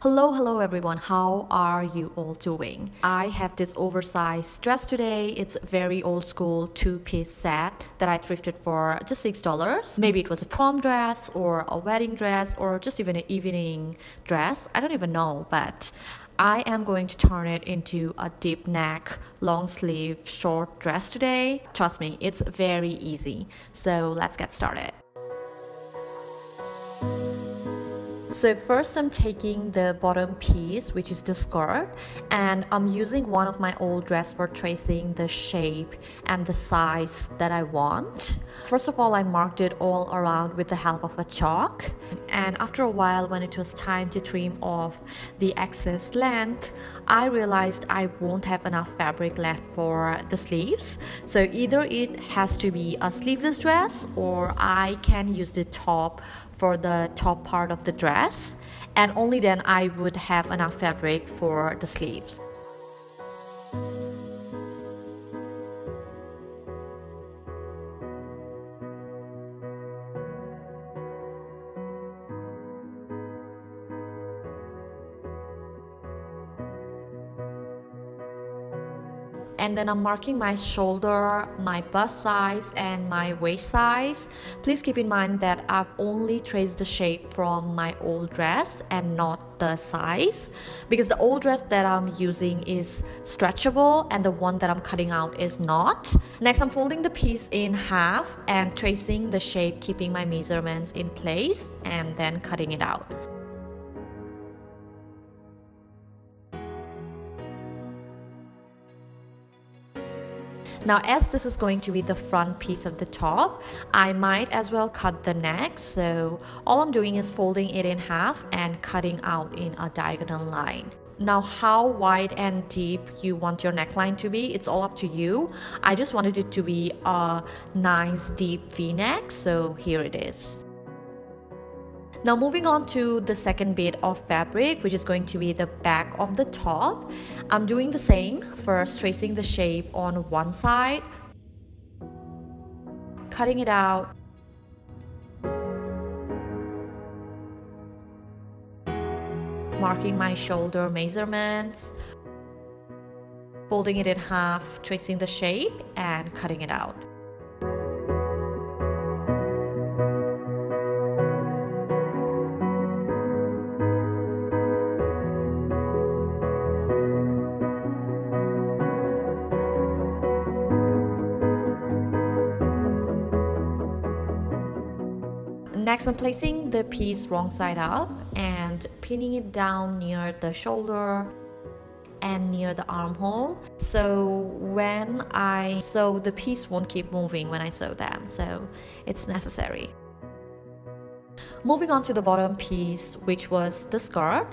Hello everyone. How are you all doing? I have this oversized dress today. It's a very old school two-piece set that I thrifted for just $6. Maybe it was a prom dress or a wedding dress or just even an evening dress. I don't even know, but I am going to turn it into a deep neck, long sleeve, short dress today. Trust me, it's very easy. So let's get started. So first I'm taking the bottom piece, which is the skirt, and I'm using one of my old dress for tracing the shape and the size that I want. First of all, I marked it all around with the help of a chalk, and after a while, when it was time to trim off the excess length, I realized I won't have enough fabric left for the sleeves. So either it has to be a sleeveless dress or I can use the top for the top part of the dress, and only then I would have enough fabric for the sleeves. And then I'm marking my shoulder, my bust size, and my waist size. Please keep in mind that I've only traced the shape from my old dress and not the size, because the old dress that I'm using is stretchable and the one that I'm cutting out is not. Next, I'm folding the piece in half and tracing the shape, keeping my measurements in place, and then cutting it out. Now, as this is going to be the front piece of the top, I might as well cut the neck. So all I'm doing is folding it in half and cutting out in a diagonal line. Now, how wide and deep you want your neckline to be, it's all up to you. I just wanted it to be a nice deep V-neck, so here it is. Now moving on to the second bit of fabric, which is going to be the back of the top. I'm doing the same, first tracing the shape on one side, cutting it out, marking my shoulder measurements, folding it in half, tracing the shape, and cutting it out. Next, I'm placing the piece wrong side up and pinning it down near the shoulder and near the armhole. So when I sew, the piece won't keep moving when I sew them, so it's necessary. Moving on to the bottom piece, which was the skirt.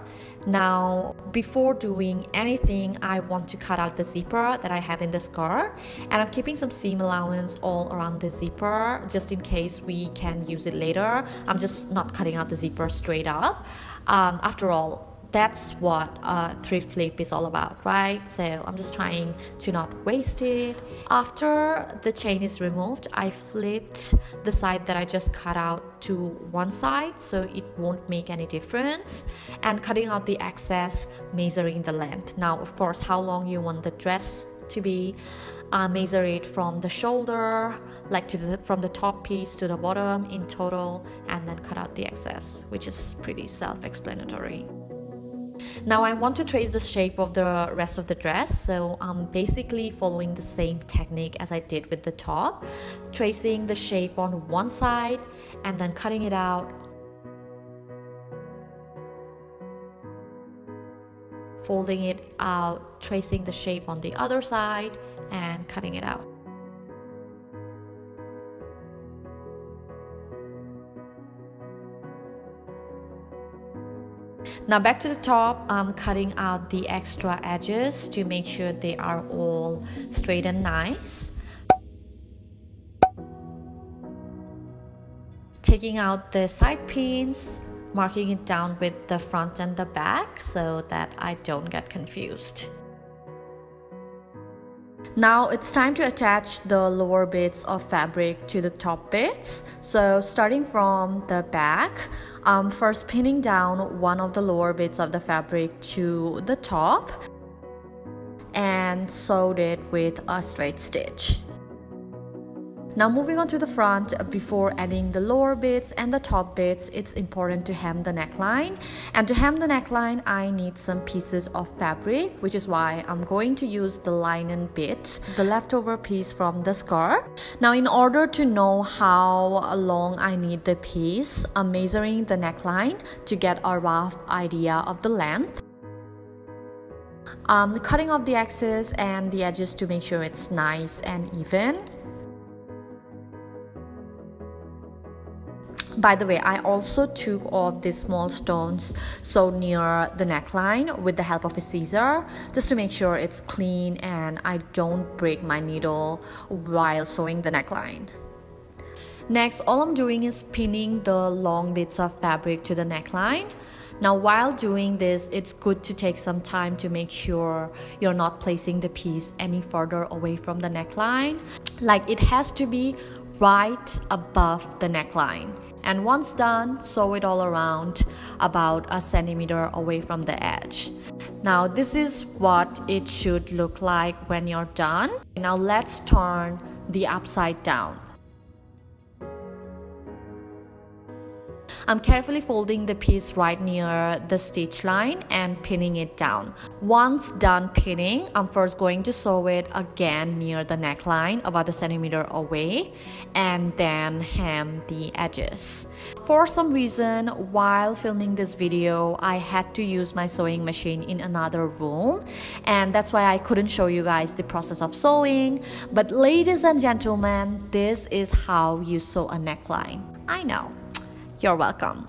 Now, before doing anything, I want to cut out the zipper that I have in the skirt, and I'm keeping some seam allowance all around the zipper just in case we can use it later. I'm just not cutting out the zipper straight up. After all, that's what a thrift flip is all about, right? So I'm just trying to not waste it. After the chain is removed, I flipped the side that I just cut out to one side so it won't make any difference, and cutting out the excess, measuring the length. Now, of course, how long you want the dress to be, measure it from the shoulder, like from the top piece to the bottom in total, and then cut out the excess, which is pretty self-explanatory. Now I want to trace the shape of the rest of the dress, so I'm basically following the same technique as I did with the top, tracing the shape on one side and then cutting it out, folding it out, tracing the shape on the other side and cutting it out. Now back to the top, I'm cutting out the extra edges to make sure they are all straight and nice. Taking out the side pins, marking it down with the front and the back so that I don't get confused. Now it's time to attach the lower bits of fabric to the top bits. So starting from the back, first pinning down one of the lower bits of the fabric to the top and sewed it with a straight stitch. Now moving on to the front, before adding the lower bits and the top bits, it's important to hem the neckline. And to hem the neckline, I need some pieces of fabric, which is why I'm going to use the linen bit, the leftover piece from the skirt. Now in order to know how long I need the piece, I'm measuring the neckline to get a rough idea of the length. Cutting off the excess and the edges to make sure it's nice and even. By the way, I also took off these small stones so near the neckline with the help of a scissor, just to make sure it's clean and I don't break my needle while sewing the neckline. Next, all I'm doing is pinning the long bits of fabric to the neckline. Now while doing this, it's good to take some time to make sure you're not placing the piece any further away from the neckline. Like, it has to be right above the neckline. And once done, sew it all around about a centimeter away from the edge. Now this is what it should look like when you're done. Now let's turn the upside down. I'm carefully folding the piece right near the stitch line and pinning it down. Once done pinning, I'm first going to sew it again near the neckline, about a centimeter away, and then hem the edges. For some reason, while filming this video, I had to use my sewing machine in another room, and that's why I couldn't show you guys the process of sewing. But ladies and gentlemen, this is how you sew a neckline. I know. You're welcome.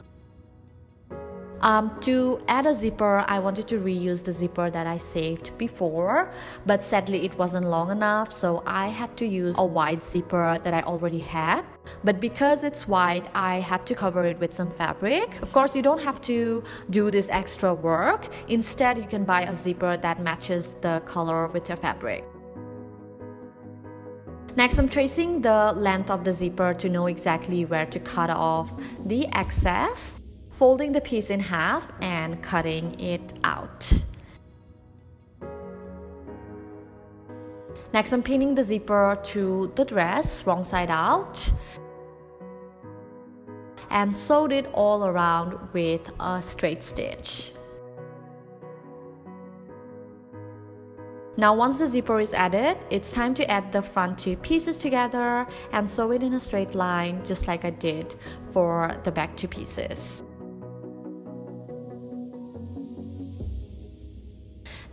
To add a zipper, I wanted to reuse the zipper that I saved before, but sadly it wasn't long enough, so I had to use a wide zipper that I already had. But because it's wide, I had to cover it with some fabric. Of course, you don't have to do this extra work. Instead, you can buy a zipper that matches the color with your fabric. Next, I'm tracing the length of the zipper to know exactly where to cut off the excess, folding the piece in half and cutting it out. Next, I'm pinning the zipper to the dress, wrong side out, and sewed it all around with a straight stitch. Now once the zipper is added, it's time to add the front two pieces together and sew it in a straight line, just like I did for the back two pieces.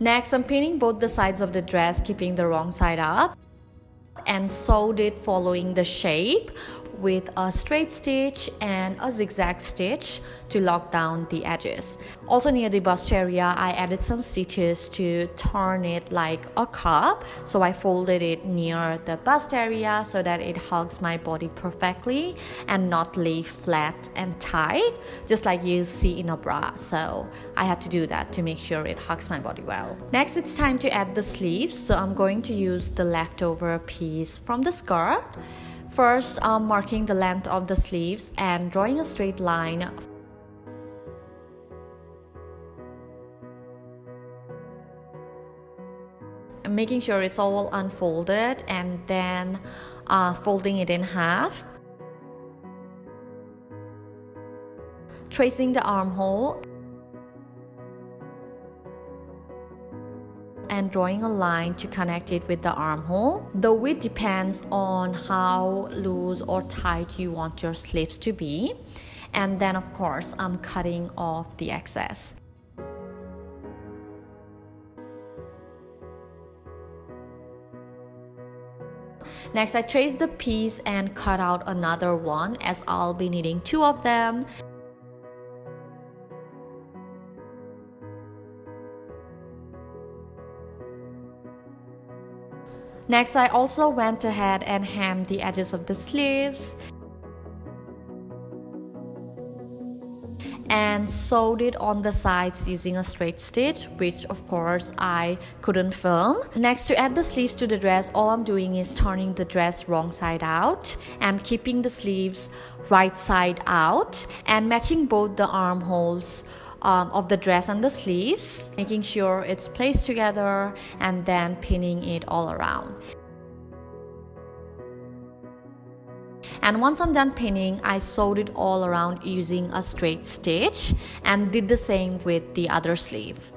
Next, I'm pinning both the sides of the dress, keeping the wrong side up, and sewed it following the shape with a straight stitch and a zigzag stitch to lock down the edges. Also near the bust area, I added some stitches to turn it like a cup. So I folded it near the bust area so that it hugs my body perfectly and not lay flat and tight, just like you see in a bra. So I had to do that to make sure it hugs my body well. Next, it's time to add the sleeves. So I'm going to use the leftover piece from the skirt. First, I'm marking the length of the sleeves and drawing a straight line. Making sure it's all unfolded and then folding it in half. Tracing the armhole and drawing a line to connect it with the armhole. The width depends on how loose or tight you want your sleeves to be. And then of course, I'm cutting off the excess. Next, I trace the piece and cut out another one, as I'll be needing two of them. Next, I also went ahead and hemmed the edges of the sleeves and and sewed it on the sides using a straight stitch, which of course I couldn't film. Next, to add the sleeves to the dress, all I'm doing is turning the dress wrong side out and keeping the sleeves right side out and matching both the armholes of the dress and the sleeves, making sure it's placed together and then pinning it all around. And once I'm done pinning, I sewed it all around using a straight stitch and did the same with the other sleeve.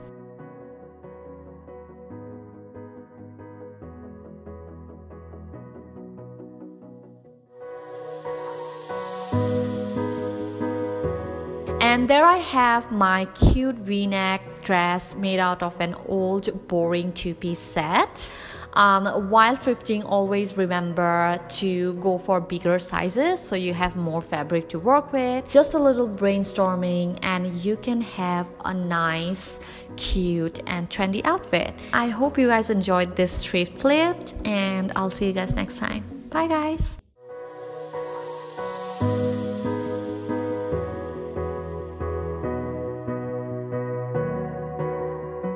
And there I have my cute v-neck dress made out of an old boring two-piece set. While thrifting, always remember to go for bigger sizes so you have more fabric to work with. Just a little brainstorming and you can have a nice, cute and trendy outfit. I hope you guys enjoyed this thrift clip and I'll see you guys next time. Bye guys!